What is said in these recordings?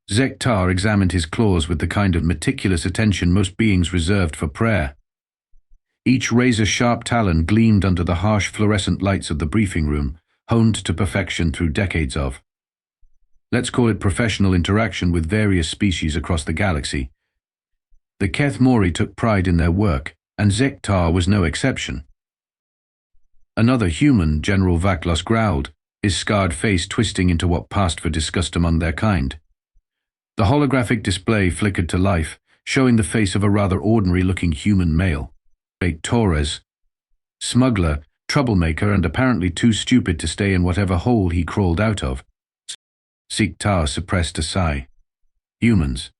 Zektar examined his claws with the kind of meticulous attention most beings reserved for prayer. Each razor-sharp talon gleamed under the harsh fluorescent lights of the briefing room, honed to perfection through decades of, let's call it, professional interaction with various species across the galaxy. The Keth Mori took pride in their work, and Zektar was no exception. Another human, General Vaklos, growled, his scarred face twisting into what passed for disgust among their kind. The holographic display flickered to life, showing the face of a rather ordinary-looking human male. Jake Torres, smuggler, troublemaker, and apparently too stupid to stay in whatever hole he crawled out of. Zektar suppressed a sigh. Humans.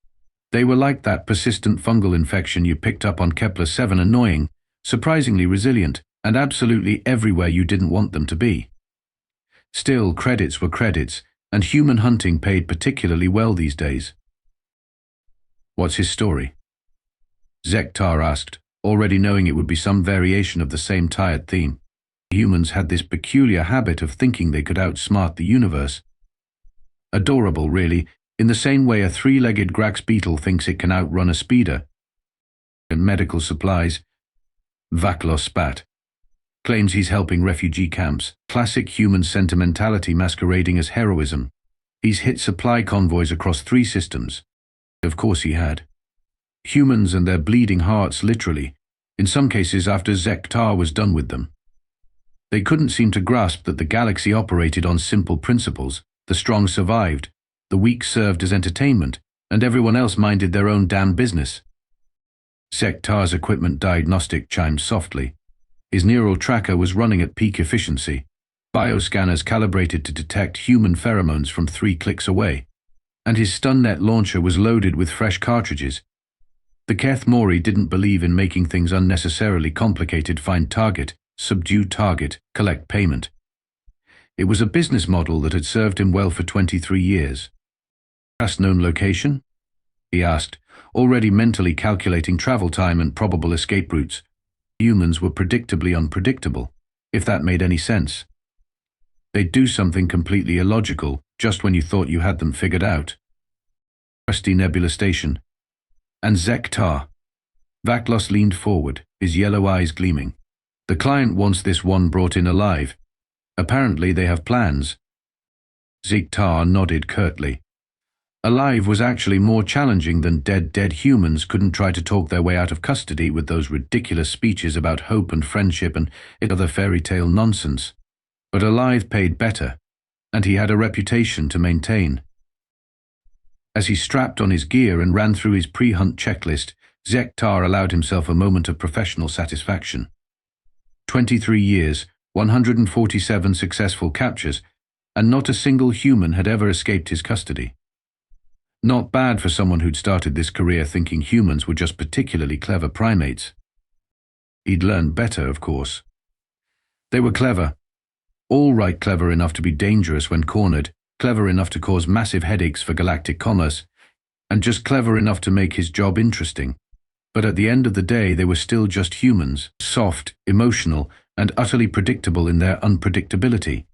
They were like that persistent fungal infection you picked up on Kepler-7, annoying, surprisingly resilient, and absolutely everywhere you didn't want them to be. Still, credits were credits, and human hunting paid particularly well these days. What's his story? Zektar asked, already knowing it would be some variation of the same tired theme. Humans had this peculiar habit of thinking they could outsmart the universe. Adorable, really, in the same way a three-legged Grax beetle thinks it can outrun a speeder. And medical supplies. Vaklos spat. Claims he's helping refugee camps. Classic human sentimentality masquerading as heroism. He's hit supply convoys across 3 systems. Of course he had. Humans and their bleeding hearts, literally, in some cases after Zektar was done with them. They couldn't seem to grasp that the galaxy operated on simple principles. The strong survived, the weak served as entertainment, and everyone else minded their own damn business. Zektar's equipment diagnostic chimed softly. His neural tracker was running at peak efficiency, bioscanners calibrated to detect human pheromones from 3 clicks away, and his StunNet launcher was loaded with fresh cartridges. The Keth Mori didn't believe in making things unnecessarily complicated. Find target, subdue target, collect payment. It was a business model that had served him well for 23 years. Last known location? He asked, already mentally calculating travel time and probable escape routes. Humans were predictably unpredictable, if that made any sense. They'd do something completely illogical, just when you thought you had them figured out. Rusty Nebula Station. And Zektar. Vaklos leaned forward, his yellow eyes gleaming. The client wants this one brought in alive. Apparently they have plans. Zektar nodded curtly. Alive was actually more challenging than dead humans couldn't try to talk their way out of custody with those ridiculous speeches about hope and friendship and other fairy tale nonsense. But alive paid better, and he had a reputation to maintain. As he strapped on his gear and ran through his pre-hunt checklist, Zektar allowed himself a moment of professional satisfaction. 23 years, 147 successful captures, and not a single human had ever escaped his custody. Not bad for someone who'd started this career thinking humans were just particularly clever primates. He'd learned better, of course. They were clever. All right, clever enough to be dangerous when cornered, clever enough to cause massive headaches for galactic commerce, and just clever enough to make his job interesting. But at the end of the day, they were still just humans, soft, emotional, and utterly predictable in their unpredictability.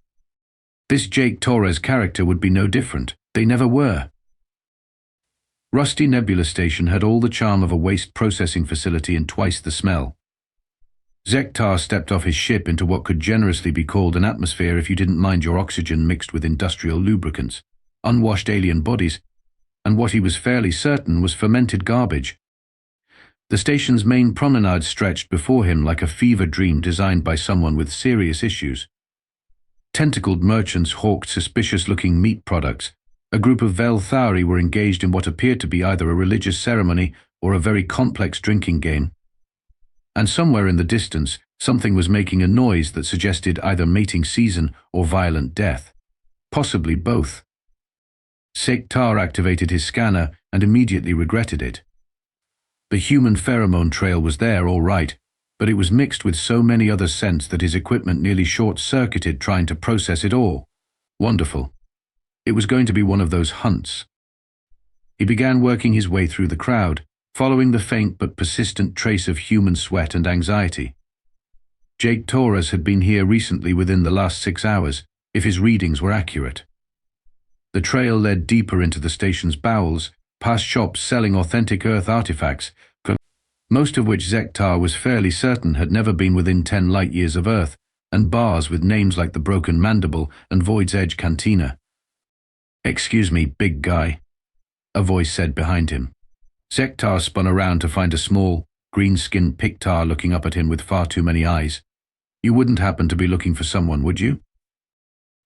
This Jake Torres character would be no different. They never were. Rusty Nebula Station had all the charm of a waste processing facility and twice the smell. Zektar stepped off his ship into what could generously be called an atmosphere if you didn't mind your oxygen mixed with industrial lubricants, unwashed alien bodies, and what he was fairly certain was fermented garbage. The station's main promenade stretched before him like a fever dream designed by someone with serious issues. Tentacled merchants hawked suspicious-looking meat products. A group of Velthari were engaged in what appeared to be either a religious ceremony or a very complex drinking game. And somewhere in the distance, something was making a noise that suggested either mating season or violent death. Possibly both. Zektar activated his scanner and immediately regretted it. The human pheromone trail was there, all right, but it was mixed with so many other scents that his equipment nearly short-circuited trying to process it all. Wonderful. It was going to be one of those hunts. He began working his way through the crowd, following the faint but persistent trace of human sweat and anxiety. Jake Torres had been here recently within the last 6 hours, if his readings were accurate. The trail led deeper into the station's bowels, past shops selling authentic Earth artifacts, most of which Zektar was fairly certain had never been within 10 light-years of Earth, and bars with names like the Broken Mandible and Void's Edge Cantina. "Excuse me, big guy," a voice said behind him. Zektar spun around to find a small, green-skinned Pictar looking up at him with far too many eyes. "You wouldn't happen to be looking for someone, would you?"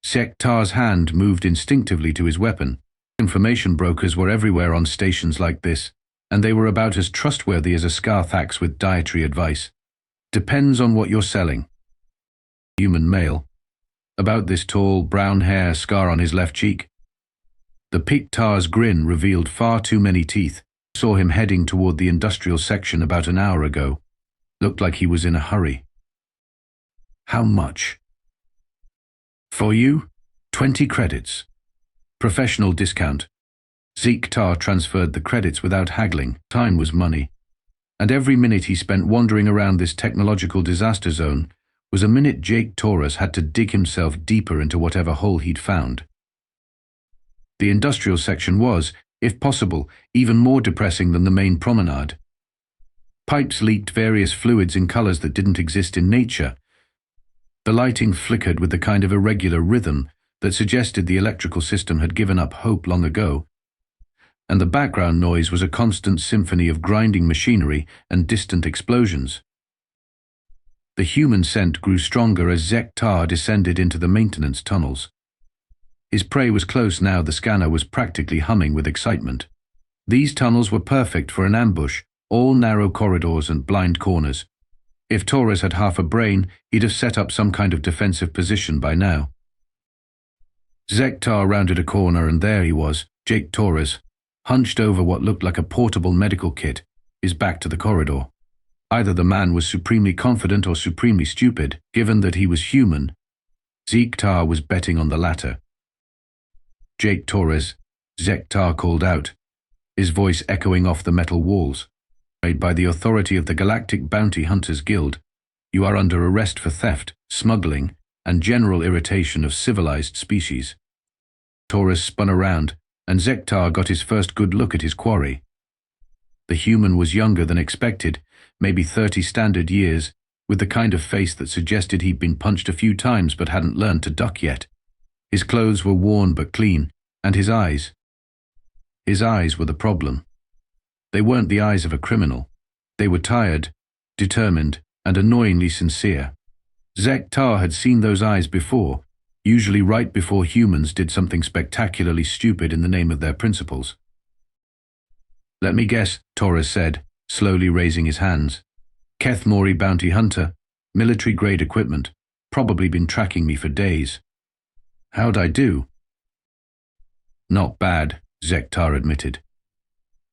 Zektar's hand moved instinctively to his weapon. Information brokers were everywhere on stations like this, and they were about as trustworthy as a Scarthax with dietary advice. "Depends on what you're selling." Human male. About this tall, brown hair, scar on his left cheek. The Pictar's grin revealed far too many teeth. Saw him heading toward the industrial section about an hour ago. Looked like he was in a hurry. "How much?" "For you, 20 credits. Professional discount." Zektar transferred the credits without haggling. Time was money, and every minute he spent wandering around this technological disaster zone was a minute Jake Torres had to dig himself deeper into whatever hole he'd found. The industrial section was, if possible, even more depressing than the main promenade. Pipes leaked various fluids in colors that didn't exist in nature. The lighting flickered with the kind of irregular rhythm that suggested the electrical system had given up hope long ago, and the background noise was a constant symphony of grinding machinery and distant explosions. The human scent grew stronger as Zektar descended into the maintenance tunnels. His prey was close now. The scanner was practically humming with excitement. These tunnels were perfect for an ambush, all narrow corridors and blind corners. If Torres had half a brain, he'd have set up some kind of defensive position by now. Zektar rounded a corner, and there he was, Jake Torres, hunched over what looked like a portable medical kit, his back to the corridor. Either the man was supremely confident or supremely stupid, given that he was human. Zektar was betting on the latter. "Jake Torres," Zektar called out, his voice echoing off the metal walls. "Made by the authority of the Galactic Bounty Hunters Guild, you are under arrest for theft, smuggling, and general irritation of civilized species." Torres spun around, and Zektar got his first good look at his quarry. The human was younger than expected, maybe 30 standard years, with the kind of face that suggested he'd been punched a few times but hadn't learned to duck yet. His clothes were worn but clean, and his eyes were the problem. They weren't the eyes of a criminal. They were tired, determined, and annoyingly sincere. Zektar had seen those eyes before, usually right before humans did something spectacularly stupid in the name of their principles. "Let me guess," Torres said, slowly raising his hands. "Kethmori bounty hunter, military-grade equipment, probably been tracking me for days." "How'd I do?" "Not bad," Zektar admitted.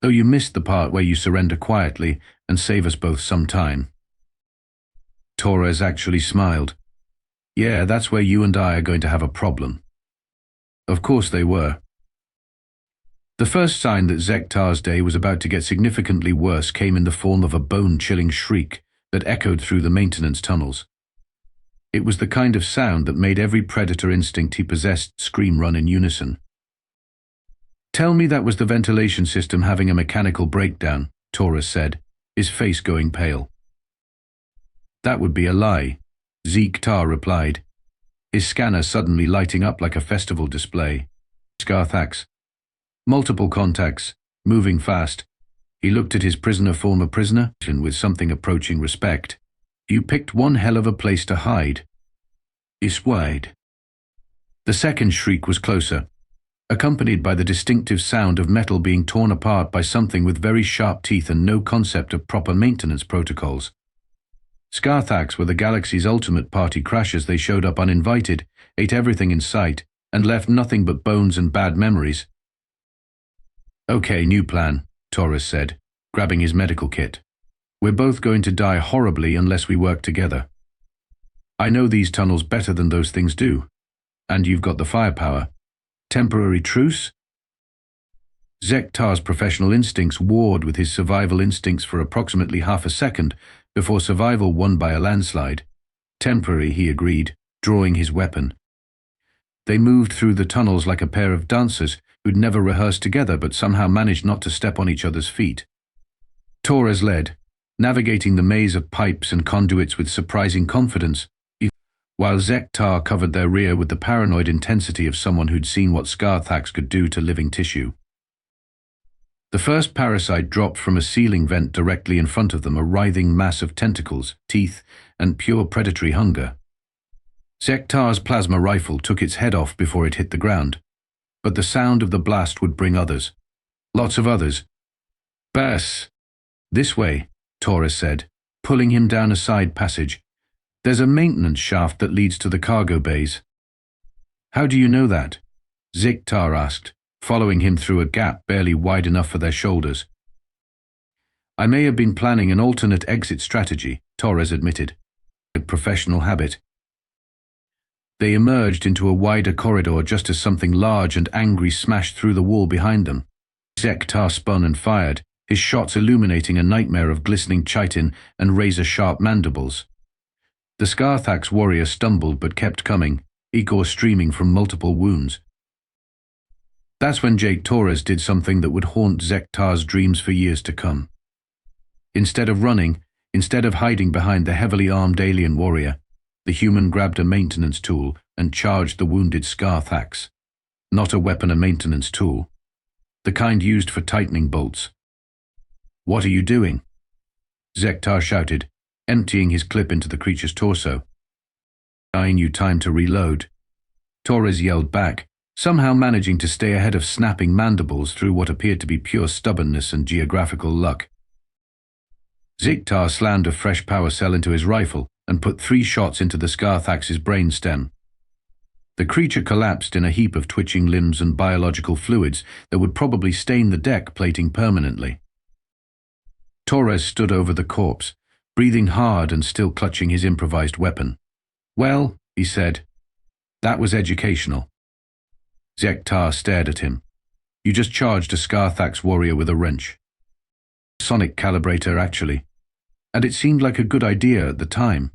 "Though you missed the part where you surrender quietly and save us both some time." Torres actually smiled. "Yeah, that's where you and I are going to have a problem." Of course they were. The first sign that Zektar's day was about to get significantly worse came in the form of a bone-chilling shriek that echoed through the maintenance tunnels. It was the kind of sound that made every predator instinct he possessed scream run in unison. "Tell me that was the ventilation system having a mechanical breakdown," Torres said, his face going pale. "That would be a lie," Zektar replied, his scanner suddenly lighting up like a festival display. "Scarthax. Multiple contacts, moving fast." He looked at his former prisoner, and with something approaching respect. "You picked one hell of a place to hide." "Is wide." The second shriek was closer, accompanied by the distinctive sound of metal being torn apart by something with very sharp teeth and no concept of proper maintenance protocols. Scarthax were the galaxy's ultimate party crashers. They showed up uninvited, ate everything in sight, and left nothing but bones and bad memories. "Okay, new plan," Torres said, grabbing his medical kit. "We're both going to die horribly unless we work together. I know these tunnels better than those things do, and you've got the firepower. Temporary truce?" Zektar's professional instincts warred with his survival instincts for approximately half a second before survival won by a landslide. "Temporary," he agreed, drawing his weapon. They moved through the tunnels like a pair of dancers who'd never rehearsed together but somehow managed not to step on each other's feet. Torres led, navigating the maze of pipes and conduits with surprising confidence, while Zektar covered their rear with the paranoid intensity of someone who'd seen what Scarthax could do to living tissue. The first parasite dropped from a ceiling vent directly in front of them, a writhing mass of tentacles, teeth, and pure predatory hunger. Zektar's plasma rifle took its head off before it hit the ground, but the sound of the blast would bring others. Lots of others. "Bass! This way," Torres said, pulling him down a side passage. "There's a maintenance shaft that leads to the cargo bays." "How do you know that?" Zektar asked, following him through a gap barely wide enough for their shoulders. "I may have been planning an alternate exit strategy," Torres admitted. "A professional habit." They emerged into a wider corridor just as something large and angry smashed through the wall behind them. Zektar spun and fired, his shots illuminating a nightmare of glistening chitin and razor-sharp mandibles. The Scarthax warrior stumbled but kept coming, ichor streaming from multiple wounds. That's when Jake Torres did something that would haunt Zektar's dreams for years to come. Instead of running, instead of hiding behind the heavily armed alien warrior, the human grabbed a maintenance tool and charged the wounded Scarthax. Not a weapon, a maintenance tool. The kind used for tightening bolts. "What are you doing?" Zektar shouted, emptying his clip into the creature's torso. "Buying you time to reload." Torres yelled back, somehow managing to stay ahead of snapping mandibles through what appeared to be pure stubbornness and geographical luck. Zektar slammed a fresh power cell into his rifle and put 3 shots into the Scarthax's brain stem. The creature collapsed in a heap of twitching limbs and biological fluids that would probably stain the deck plating permanently. Torres stood over the corpse, breathing hard and still clutching his improvised weapon. "Well," he said, "that was educational." Zektar stared at him. "You just charged a Scarthax warrior with a wrench." "Sonic calibrator, actually. And it seemed like a good idea at the time.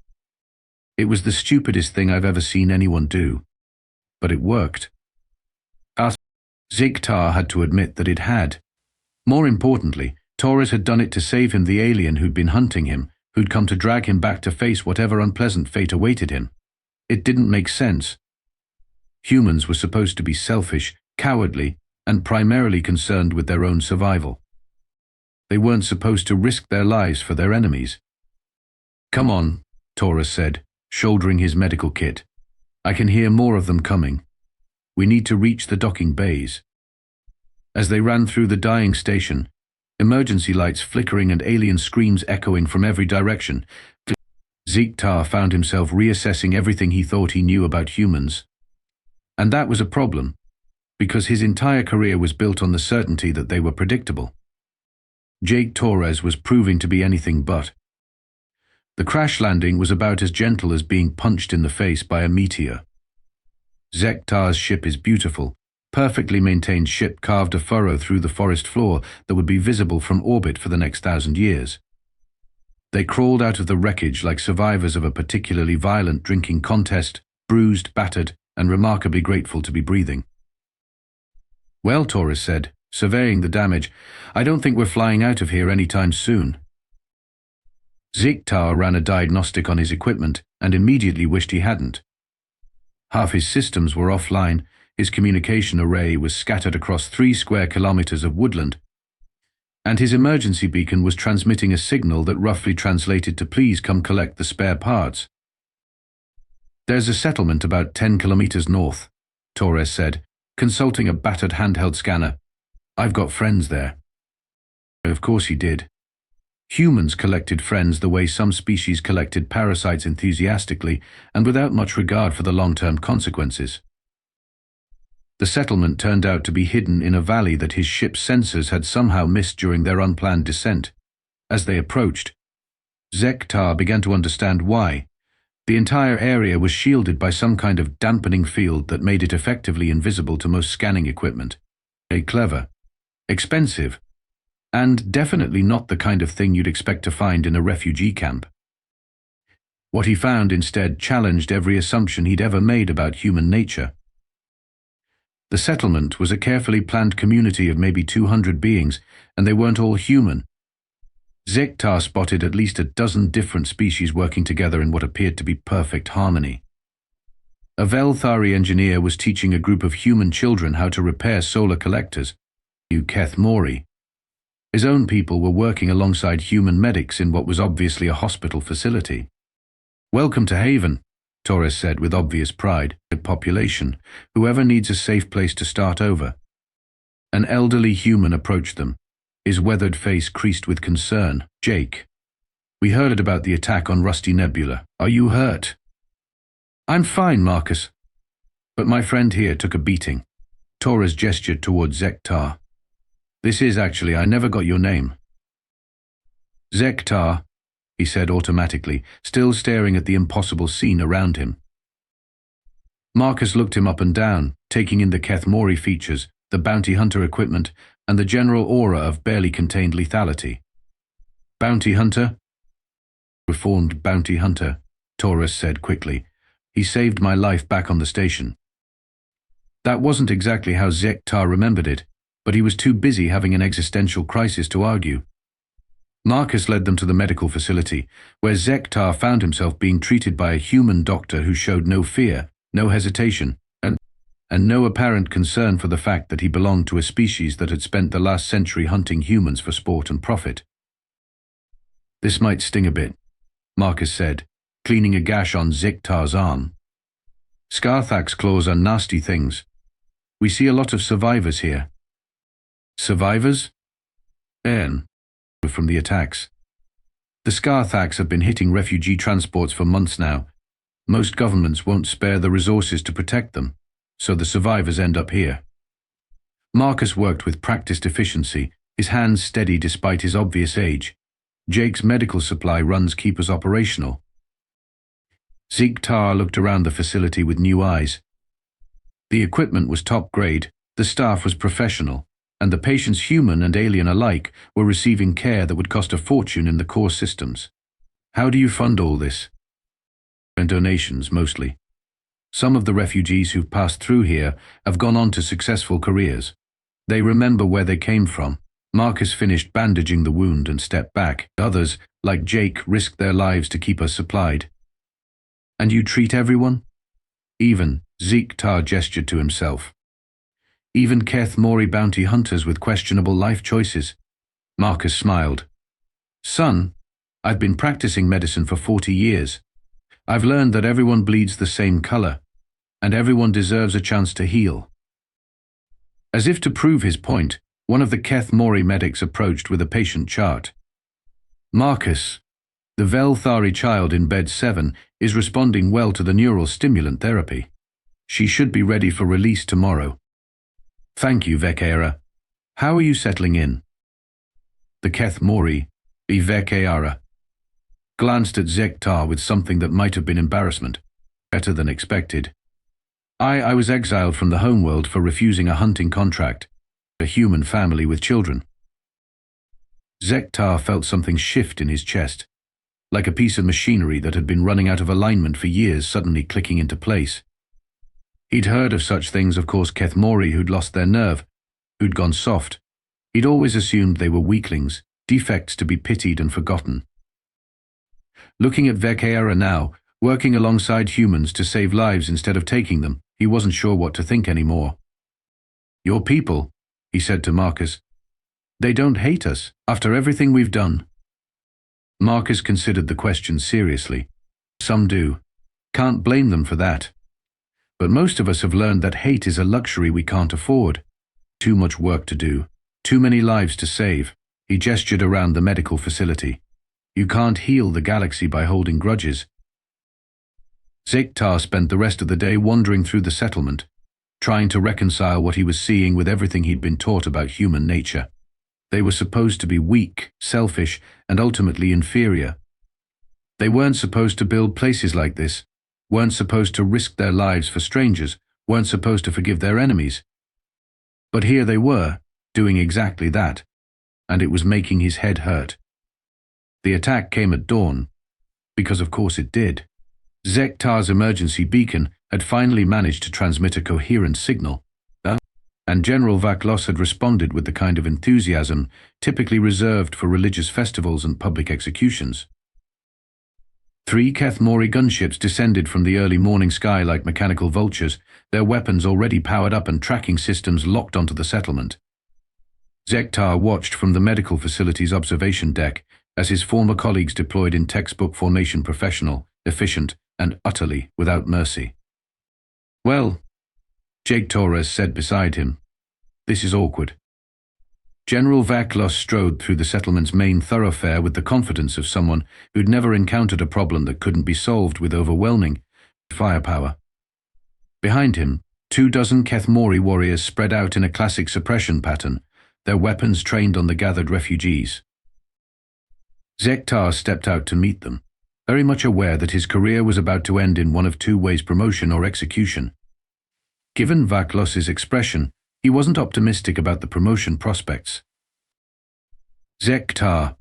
It was the stupidest thing I've ever seen anyone do. But it worked." Zektar had to admit that it had. More importantly, Torres had done it to save him the alien who'd been hunting him, who'd come to drag him back to face whatever unpleasant fate awaited him. It didn't make sense. Humans were supposed to be selfish, cowardly, and primarily concerned with their own survival. They weren't supposed to risk their lives for their enemies. "Come on," Torres said, shouldering his medical kit. "I can hear more of them coming. We need to reach the docking bays." As they ran through the dying station, emergency lights flickering and alien screams echoing from every direction, Zektar found himself reassessing everything he thought he knew about humans. And that was a problem, because his entire career was built on the certainty that they were predictable. Jake Torres was proving to be anything but. The crash landing was about as gentle as being punched in the face by a meteor. Zektar's ship is beautiful. Perfectly maintained ship carved a furrow through the forest floor that would be visible from orbit for the next 1,000 years. They crawled out of the wreckage like survivors of a particularly violent drinking contest, bruised, battered, and remarkably grateful to be breathing. "Well," Torres said, surveying the damage, "I don't think we're flying out of here anytime soon." Zektar ran a diagnostic on his equipment and immediately wished he hadn't. Half his systems were offline, his communication array was scattered across 3 square kilometers of woodland, and his emergency beacon was transmitting a signal that roughly translated to "Please come collect the spare parts." "There's a settlement about 10 kilometers north," Torres said, consulting a battered handheld scanner. "I've got friends there." Of course he did. Humans collected friends the way some species collected parasites, enthusiastically and without much regard for the long-term consequences. The settlement turned out to be hidden in a valley that his ship's sensors had somehow missed during their unplanned descent. As they approached, Zektar began to understand why. The entire area was shielded by some kind of dampening field that made it effectively invisible to most scanning equipment. Clever, expensive, and definitely not the kind of thing you'd expect to find in a refugee camp. What he found instead challenged every assumption he'd ever made about human nature. The settlement was a carefully planned community of maybe 200 beings, and they weren't all human. Zektar spotted at least a dozen different species working together in what appeared to be perfect harmony. A Velthari engineer was teaching a group of human children how to repair solar collectors, Keth Mori. His own people were working alongside human medics in what was obviously a hospital facility. "Welcome to Haven," Torres said with obvious pride. "The population, whoever needs a safe place to start over." An elderly human approached them, his weathered face creased with concern. "Jake, we heard about the attack on Rusty Nebula. Are you hurt?" "I'm fine, Marcus. But my friend here took a beating." Torres gestured towards Zektar. "This is actually, I never got your name." "Zektar," he said automatically, still staring at the impossible scene around him. Marcus looked him up and down, taking in the Keth Mori features, the bounty hunter equipment, and the general aura of barely contained lethality. "Bounty hunter?" "Reformed bounty hunter," Torres said quickly. "He saved my life back on the station." That wasn't exactly how Zektar remembered it, but he was too busy having an existential crisis to argue. Marcus led them to the medical facility, where Zektar found himself being treated by a human doctor who showed no fear, no hesitation, and no apparent concern for the fact that he belonged to a species that had spent the last century hunting humans for sport and profit. "This might sting a bit," Marcus said, cleaning a gash on Zektar's arm. "Scarthak's claws are nasty things. We see a lot of survivors here." "Survivors?" From the attacks. "The Scarthaks have been hitting refugee transports for months now. Most governments won't spare the resources to protect them, so the survivors end up here." Marcus worked with practiced efficiency, his hands steady despite his obvious age. Jake's medical supply runs keep us operational. Zektar looked around the facility with new eyes. The equipment was top grade, the staff was professional, and the patients, human and alien alike, were receiving care that would cost a fortune in the core systems. "How do you fund all this?" "And donations, mostly. Some of the refugees who've passed through here have gone on to successful careers. They remember where they came from." Marcus finished bandaging the wound and stepped back. "Others, like Jake, risked their lives to keep us supplied." "And you treat everyone?" "Even," Zektar gestured to himself. "Even Keth Mori bounty hunters with questionable life choices." Marcus smiled. "Son, I've been practicing medicine for 40 years. I've learned that everyone bleeds the same color, and everyone deserves a chance to heal." As if to prove his point, one of the Keth Mori medics approached with a patient chart. "Marcus, the Velthari child in bed 7 is responding well to the neural stimulant therapy. She should be ready for release tomorrow." "Thank you, Vekera. How are you settling in?" The Keth Mori, Vekera, glanced at Zektar with something that might have been embarrassment. "Better than expected. I was exiled from the homeworld for refusing a hunting contract. A human family with children." Zektar felt something shift in his chest, like a piece of machinery that had been running out of alignment for years suddenly clicking into place. He'd heard of such things, of course, Keth Mori who'd lost their nerve, who'd gone soft. He'd always assumed they were weaklings, defects to be pitied and forgotten. Looking at Vekera now, working alongside humans to save lives instead of taking them, he wasn't sure what to think anymore. "Your people," he said to Marcus, "they don't hate us after everything we've done." Marcus considered the question seriously. "Some do. Can't blame them for that. But most of us have learned that hate is a luxury we can't afford. Too much work to do, too many lives to save." He gestured around the medical facility. "You can't heal the galaxy by holding grudges." Zektar spent the rest of the day wandering through the settlement, trying to reconcile what he was seeing with everything he'd been taught about human nature. They were supposed to be weak, selfish, and ultimately inferior. They weren't supposed to build places like this, weren't supposed to risk their lives for strangers, weren't supposed to forgive their enemies. But here they were, doing exactly that, and it was making his head hurt. The attack came at dawn, because of course it did. Zektar's emergency beacon had finally managed to transmit a coherent signal. and General Vaclos had responded with the kind of enthusiasm typically reserved for religious festivals and public executions. 3 Kethmori gunships descended from the early morning sky like mechanical vultures, their weapons already powered up and tracking systems locked onto the settlement. Zektar watched from the medical facility's observation deck as his former colleagues deployed in textbook formation, professional, efficient, and utterly without mercy. "Well," Jake Torres said beside him, "this is awkward." General Vaclos strode through the settlement's main thoroughfare with the confidence of someone who'd never encountered a problem that couldn't be solved with overwhelming firepower. Behind him, 24 Kethmori warriors spread out in a classic suppression pattern, their weapons trained on the gathered refugees. Zektar stepped out to meet them, very much aware that his career was about to end in one of 2 ways: promotion or execution. Given Vaclos's expression, he wasn't optimistic about the promotion prospects. "Zektar,"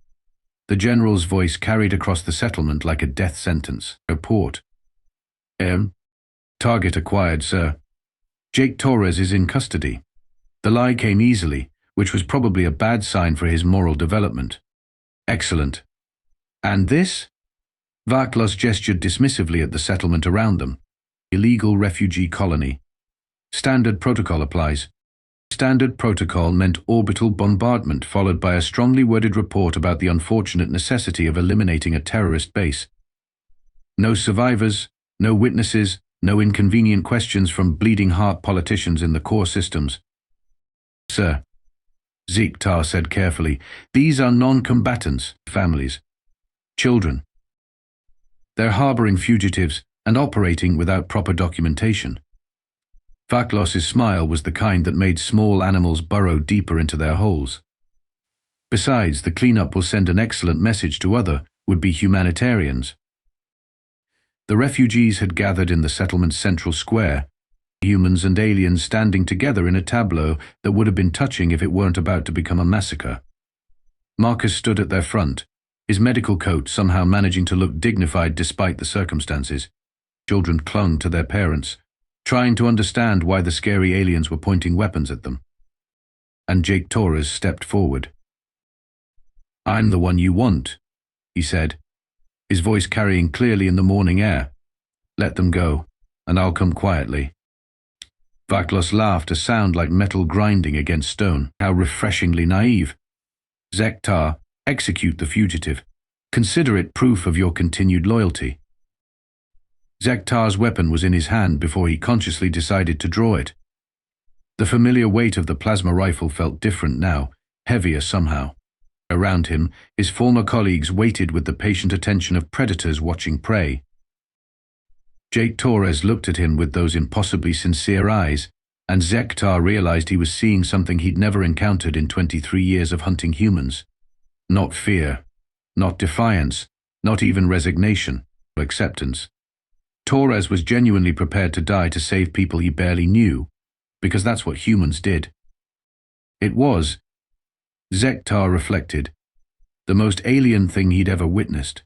the general's voice carried across the settlement like a death sentence. "Report." "Target acquired, sir. Jake Torres is in custody." The lie came easily, which was probably a bad sign for his moral development. "Excellent. And this?" Vaclos gestured dismissively at the settlement around them. "Illegal refugee colony. Standard protocol applies." Standard protocol meant orbital bombardment followed by a strongly worded report about the unfortunate necessity of eliminating a terrorist base. No survivors, no witnesses, no inconvenient questions from bleeding heart politicians in the core systems. "Sir," Zektar said carefully, "these are non-combatants, families, children. They're harboring fugitives and operating without proper documentation." Vaclos's smile was the kind that made small animals burrow deeper into their holes. "Besides, the cleanup will send an excellent message to other would-be humanitarians." The refugees had gathered in the settlement's central square, humans and aliens standing together in a tableau that would have been touching if it weren't about to become a massacre. Marcus stood at their front, his medical coat somehow managing to look dignified despite the circumstances. Children clung to their parents, trying to understand why the scary aliens were pointing weapons at them. And Jake Torres stepped forward. "I'm the one you want," he said, his voice carrying clearly in the morning air. "Let them go, and I'll come quietly." Vaclos laughed, a sound like metal grinding against stone. How refreshingly naive. "Zektar, execute the fugitive. Consider it proof of your continued loyalty." Zektar's weapon was in his hand before he consciously decided to draw it. The familiar weight of the plasma rifle felt different now, heavier somehow. Around him, his former colleagues waited with the patient attention of predators watching prey. Jake Torres looked at him with those impossibly sincere eyes, and Zektar realized he was seeing something he'd never encountered in 23 years of hunting humans. Not fear, not defiance, not even resignation, or acceptance. Torres was genuinely prepared to die to save people he barely knew, because that's what humans did. It was, Zektar reflected, the most alien thing he'd ever witnessed.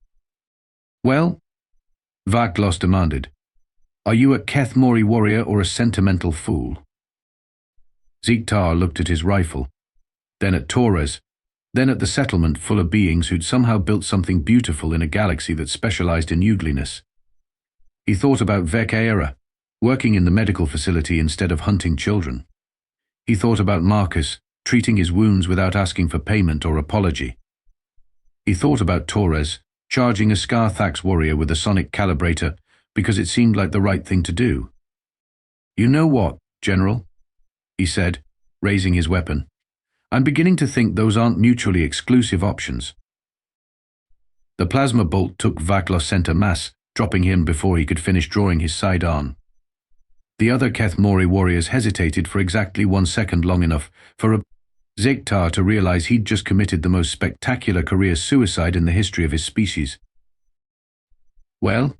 "Well?" Vaclos demanded. "Are you a Kethmori warrior or a sentimental fool?" Zektar looked at his rifle, then at Torres, then at the settlement full of beings who'd somehow built something beautiful in a galaxy that specialized in ugliness. He thought about Vek-Era, working in the medical facility instead of hunting children. He thought about Marcus, treating his wounds without asking for payment or apology. He thought about Torres, charging a Scarthax warrior with a sonic calibrator because it seemed like the right thing to do. "You know what, General?" he said, raising his weapon. "I'm beginning to think those aren't mutually exclusive options." The plasma bolt took Vaclos center mass, dropping him before he could finish drawing his sidearm. The other Kethmori warriors hesitated for exactly 1 second, long enough for Zektar to realize he'd just committed the most spectacular career suicide in the history of his species. "Well,"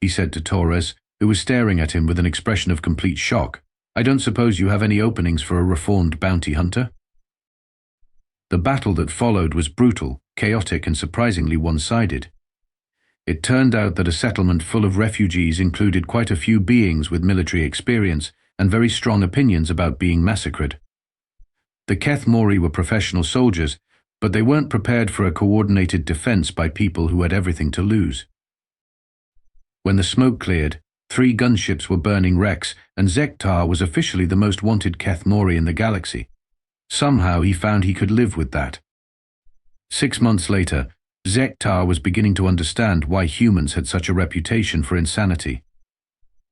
he said to Torres, who was staring at him with an expression of complete shock, "I don't suppose you have any openings for a reformed bounty hunter?" The battle that followed was brutal, chaotic, and surprisingly one-sided. It turned out that a settlement full of refugees included quite a few beings with military experience and very strong opinions about being massacred. The Keth Mori were professional soldiers, but they weren't prepared for a coordinated defense by people who had everything to lose. When the smoke cleared, 3 gunships were burning wrecks, and Zektar was officially the most wanted Keth Mori in the galaxy. Somehow he found he could live with that. 6 months later, Zektar was beginning to understand why humans had such a reputation for insanity.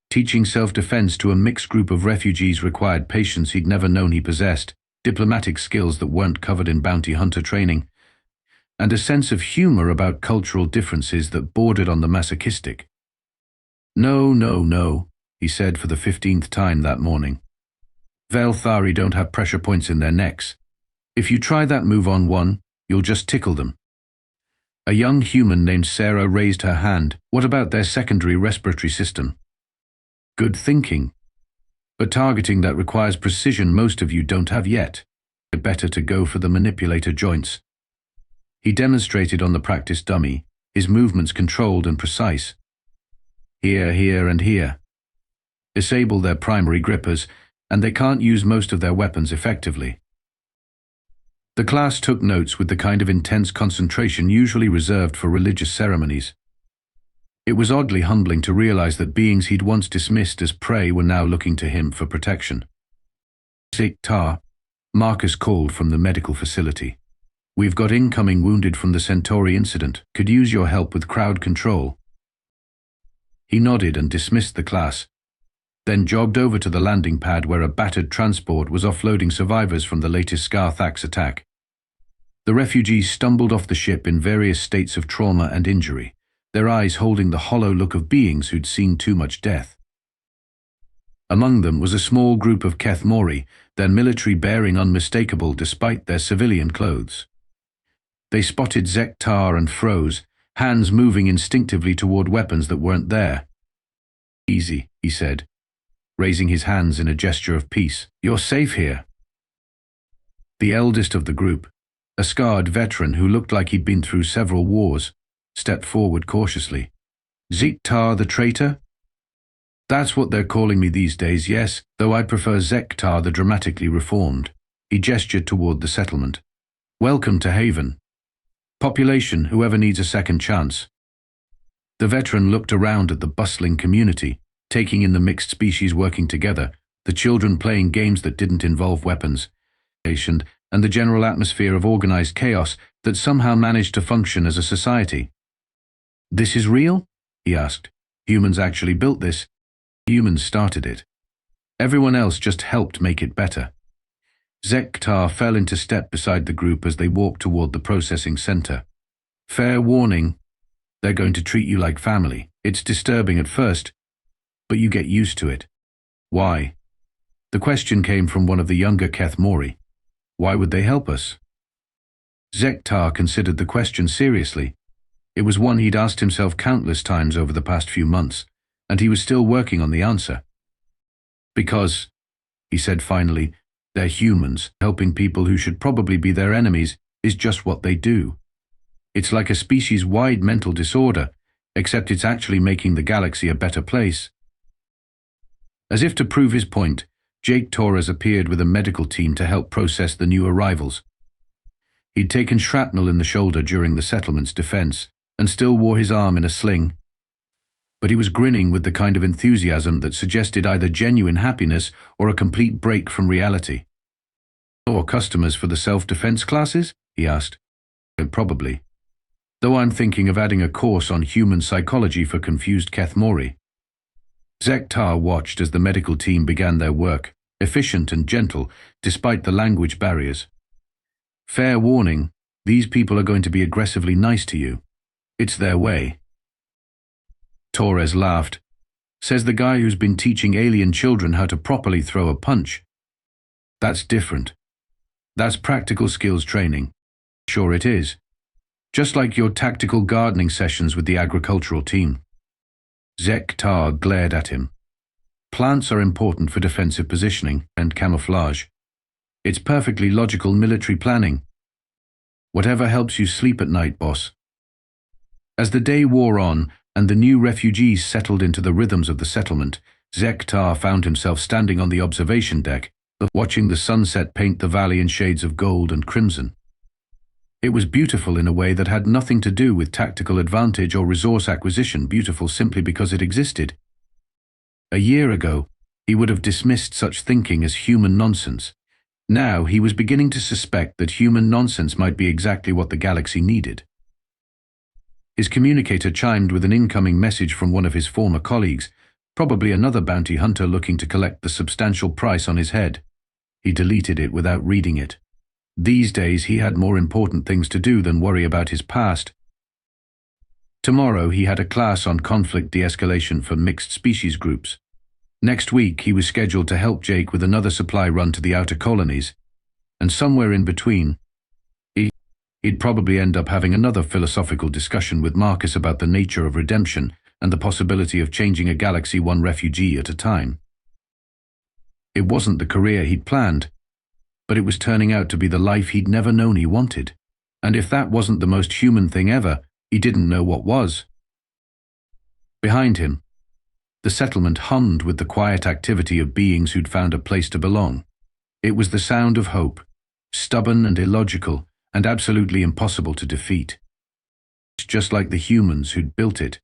Teaching self-defense to a mixed group of refugees required patience he'd never known he possessed, diplomatic skills that weren't covered in bounty hunter training, and a sense of humor about cultural differences that bordered on the masochistic. "No, no, no," he said for the 15th time that morning. "Velthari don't have pressure points in their necks. If you try that move on one, you'll just tickle them." A young human named Sarah raised her hand. "What about their secondary respiratory system?" "Good thinking. But targeting that requires precision most of you don't have yet. Better to go for the manipulator joints." He demonstrated on the practice dummy, his movements controlled and precise. Here, here, and here. Disable their primary grippers, and they can't use most of their weapons effectively. The class took notes with the kind of intense concentration usually reserved for religious ceremonies. It was oddly humbling to realize that beings he'd once dismissed as prey were now looking to him for protection. "Zektar," Marcus called from the medical facility. "We've got incoming wounded from the Centauri incident. Could use your help with crowd control." He nodded and dismissed the class, then jogged over to the landing pad where a battered transport was offloading survivors from the latest Scarthax attack. The refugees stumbled off the ship in various states of trauma and injury, their eyes holding the hollow look of beings who'd seen too much death. Among them was a small group of Keth Mori, their military bearing unmistakable despite their civilian clothes. They spotted Zektar and froze, hands moving instinctively toward weapons that weren't there. "Easy," he said, raising his hands in a gesture of peace. "You're safe here." The eldest of the group, a scarred veteran who looked like he'd been through several wars, stepped forward cautiously. "Zektar the traitor?" "That's what they're calling me these days, yes, though I prefer Zektar the dramatically reformed." He gestured toward the settlement. "Welcome to Haven. Population, whoever needs a second chance." The veteran looked around at the bustling community, taking in the mixed species working together, the children playing games that didn't involve weapons, and the general atmosphere of organized chaos that somehow managed to function as a society. "This is real?" he asked. "Humans actually built this?" "Humans started it. Everyone else just helped make it better." Zektar fell into step beside the group as they walked toward the processing center. "Fair warning, they're going to treat you like family. It's disturbing at first, but you get used to it." "Why?" The question came from one of the younger Keth Mori. "Why would they help us?" Zektar considered the question seriously. It was one he'd asked himself countless times over the past few months, and he was still working on the answer. "Because," he said finally, "they're humans. Helping people who should probably be their enemies is just what they do. It's like a species-wide mental disorder, except it's actually making the galaxy a better place." As if to prove his point, Jake Torres appeared with a medical team to help process the new arrivals. He'd taken shrapnel in the shoulder during the settlement's defense, and still wore his arm in a sling. But he was grinning with the kind of enthusiasm that suggested either genuine happiness or a complete break from reality. "Or customers for the self-defense classes?" he asked. "Probably. Though I'm thinking of adding a course on human psychology for confused Keth Mori." Zektar watched as the medical team began their work, efficient and gentle, despite the language barriers. "Fair warning, these people are going to be aggressively nice to you. It's their way." Torres laughed. "Says the guy who's been teaching alien children how to properly throw a punch." "That's different. That's practical skills training." "Sure it is. Just like your tactical gardening sessions with the agricultural team." Zektar glared at him. "Plants are important for defensive positioning and camouflage. It's perfectly logical military planning. Whatever helps you sleep at night, boss." As the day wore on and the new refugees settled into the rhythms of the settlement, Zektar found himself standing on the observation deck, watching the sunset paint the valley in shades of gold and crimson. It was beautiful in a way that had nothing to do with tactical advantage or resource acquisition, beautiful simply because it existed. A year ago, he would have dismissed such thinking as human nonsense. Now he was beginning to suspect that human nonsense might be exactly what the galaxy needed. His communicator chimed with an incoming message from one of his former colleagues, probably another bounty hunter looking to collect the substantial price on his head. He deleted it without reading it. These days he had more important things to do than worry about his past. Tomorrow he had a class on conflict de-escalation for mixed species groups. Next week he was scheduled to help Jake with another supply run to the outer colonies, and somewhere in between, he'd probably end up having another philosophical discussion with Marcus about the nature of redemption and the possibility of changing a galaxy one refugee at a time. It wasn't the career he'd planned, but it was turning out to be the life he'd never known he wanted. And if that wasn't the most human thing ever, he didn't know what was. Behind him, the settlement hummed with the quiet activity of beings who'd found a place to belong. It was the sound of hope, stubborn and illogical, and absolutely impossible to defeat. Just like the humans who'd built it,